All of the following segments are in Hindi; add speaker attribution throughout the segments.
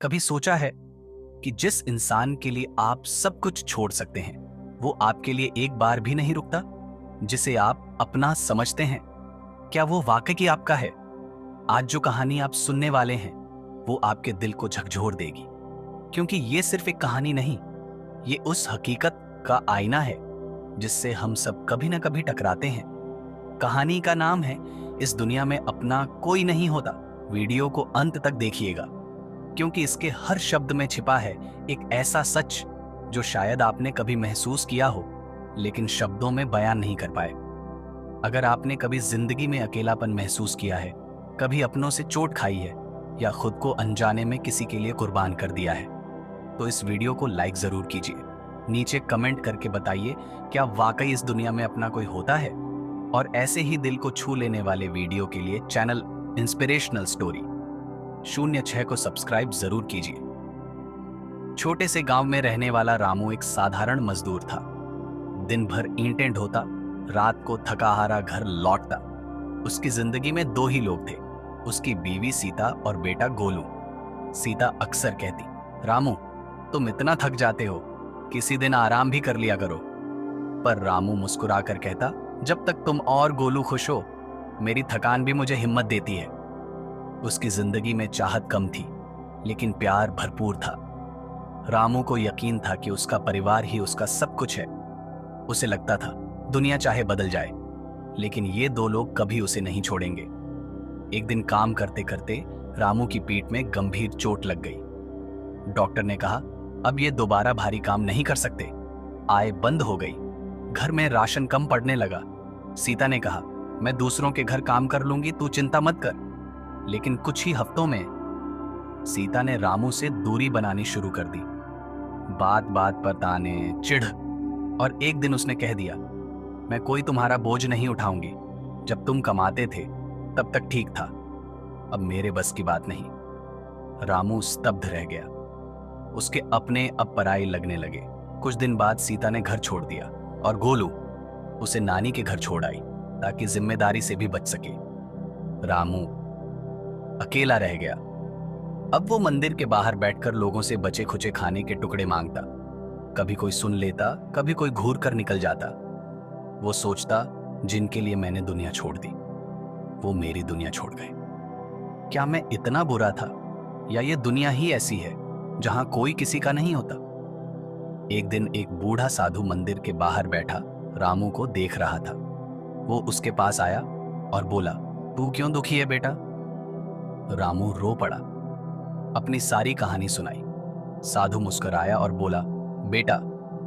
Speaker 1: कभी सोचा है कि जिस इंसान के लिए आप सब कुछ छोड़ सकते हैं, वो आपके लिए एक बार भी नहीं रुकता? जिसे आप अपना समझते हैं, क्या वो वाकई आपका है? आज जो कहानी आप सुनने वाले हैं, वो आपके दिल को झकझोर देगी, क्योंकि ये सिर्फ एक कहानी नहीं, ये उस हकीकत का आईना है जिससे हम सब कभी ना कभी टकराते हैं। कहानी का नाम है इस दुनिया में अपना कोई नहीं होता। वीडियो को अंत तक देखिएगा, क्योंकि इसके हर शब्द में छिपा है एक ऐसा सच जो शायद आपने कभी महसूस किया हो, लेकिन शब्दों में बयान नहीं कर पाए। अगर आपने कभी जिंदगी में अकेलापन महसूस किया है, कभी अपनों से चोट खाई है, या खुद को अनजाने में किसी के लिए कुर्बान कर दिया है, तो इस वीडियो को लाइक जरूर कीजिए। नीचे कमेंट करके बताइए, क्या वाकई इस दुनिया में अपना कोई होता है? और ऐसे ही दिल को छू लेने वाले वीडियो के लिए चैनल इंस्पिरेशनल स्टोरी 06 को सब्सक्राइब जरूर कीजिए। छोटे से गांव में रहने वाला रामू एक साधारण मजदूर था। दिन भर ईंटें ढोता, रात को थका हारा घर लौटता। उसकी जिंदगी में दो ही लोग थे, उसकी बीवी सीता और बेटा गोलू। सीता अक्सर कहती, रामू तुम इतना थक जाते हो, किसी दिन आराम भी कर लिया करो। पर रामू मुस्कुराकर कहता, जब तक तुम और गोलू खुश हो, मेरी थकान भी मुझे हिम्मत देती है। उसकी जिंदगी में चाहत कम थी, लेकिन प्यार भरपूर था। रामू को यकीन था कि उसका परिवार ही उसका सब कुछ है। उसे लगता था दुनिया चाहे बदल जाए, लेकिन ये दो लोग कभी उसे नहीं छोड़ेंगे। एक दिन काम करते करते रामू की पीठ में गंभीर चोट लग गई। डॉक्टर ने कहा, अब ये दोबारा भारी काम नहीं कर सकते। आय बंद हो गई, घर में राशन कम पड़ने लगा। सीता ने कहा, मैं दूसरों के घर काम कर लूंगी, तू चिंता मत कर। लेकिन कुछ ही हफ्तों में सीता ने रामू से दूरी बनानी शुरू कर दी। बात बात पर ताने, चिढ़, और एक दिन उसने कह दिया, मैं कोई तुम्हारा बोझ नहीं उठाऊंगी। जब तुम कमाते थे तब तक ठीक था, अब मेरे बस की बात नहीं। रामू स्तब्ध रह गया। उसके अपने अब पराई लगने लगे। कुछ दिन बाद सीता ने घर छोड़ दिया और गोलू उसे नानी के घर छोड़ आई, ताकि जिम्मेदारी से भी बच सके। रामू अकेला रह गया। अब वो मंदिर के बाहर बैठकर लोगों से बचे खुचे खाने के टुकड़े मांगता। कभी कोई सुन लेता, कभी कोई घूर कर निकल जाता। वो सोचता, जिनके लिए मैंने दुनिया छोड़ दी, वो मेरी दुनिया छोड़ गए। क्या मैं इतना बुरा था, या ये दुनिया ही ऐसी है जहां कोई किसी का नहीं होता? एक दिन एक बूढ़ा साधु मंदिर के बाहर बैठा रामू को देख रहा था। वो उसके पास आया और बोला, तू क्यों दुखी है बेटा? रामू रो पड़ा, अपनी सारी कहानी सुनाई। साधु मुस्कुराया और बोला, बेटा,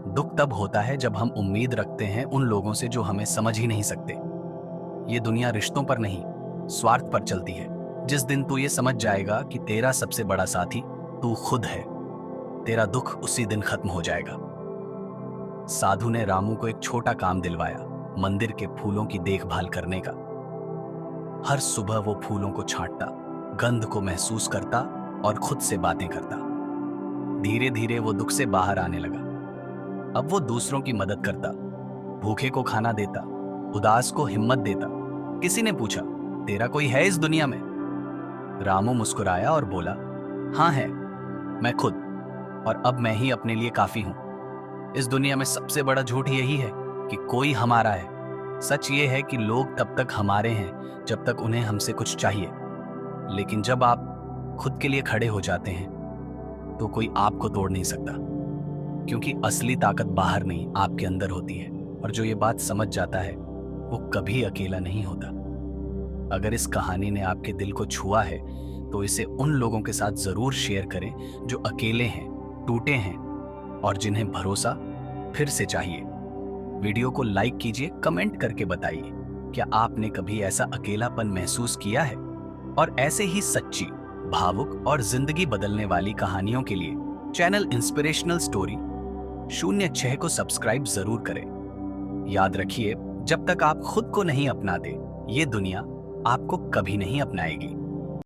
Speaker 1: दुख तब होता है जब हम उम्मीद रखते हैं उन लोगों से जो हमें समझ ही नहीं सकते। ये दुनिया रिश्तों पर नहीं, स्वार्थ पर चलती है। जिस दिन तू ये समझ जाएगा कि तेरा सबसे बड़ा साथी तू खुद है, तेरा दुख उसी दिन खत्म हो जाएगा। साधु ने रामू को एक छोटा काम दिलवाया, मंदिर के फूलों की देखभाल करने का। हर सुबह वो फूलों को छांटता, गंध को महसूस करता और खुद से बातें करता। धीरे धीरे वो दुख से बाहर आने लगा। अब वो दूसरों की मदद करता, भूखे को खाना देता, उदास को हिम्मत देता। किसी ने पूछा, तेरा कोई है इस दुनिया में? रामू मुस्कुराया और बोला, हाँ है, मैं खुद, और अब मैं ही अपने लिए काफी हूं। इस दुनिया में सबसे बड़ा झूठ यही है कि कोई हमारा है। सच ये है कि लोग तब तक हमारे हैं जब तक उन्हें हमसे कुछ चाहिए, लेकिन जब आप खुद के लिए खड़े हो जाते हैं तो कोई आपको तोड़ नहीं सकता, क्योंकि असली ताकत बाहर नहीं, आपके अंदर होती है। और जो ये बात समझ जाता है वो कभी अकेला नहीं होता। अगर इस कहानी ने आपके दिल को छुआ है, तो इसे उन लोगों के साथ जरूर शेयर करें जो अकेले हैं, टूटे हैं, और जिन्हें भरोसा फिर से चाहिए। वीडियो को लाइक कीजिए, कमेंट करके बताइए, क्या आपने कभी ऐसा अकेलापन महसूस किया है? और ऐसे ही सच्ची, भावुक और जिंदगी बदलने वाली कहानियों के लिए चैनल इंस्पिरेशनल स्टोरी 06 को सब्सक्राइब जरूर करें। याद रखिए, जब तक आप खुद को नहीं अपनाते, ये दुनिया आपको कभी नहीं अपनाएगी।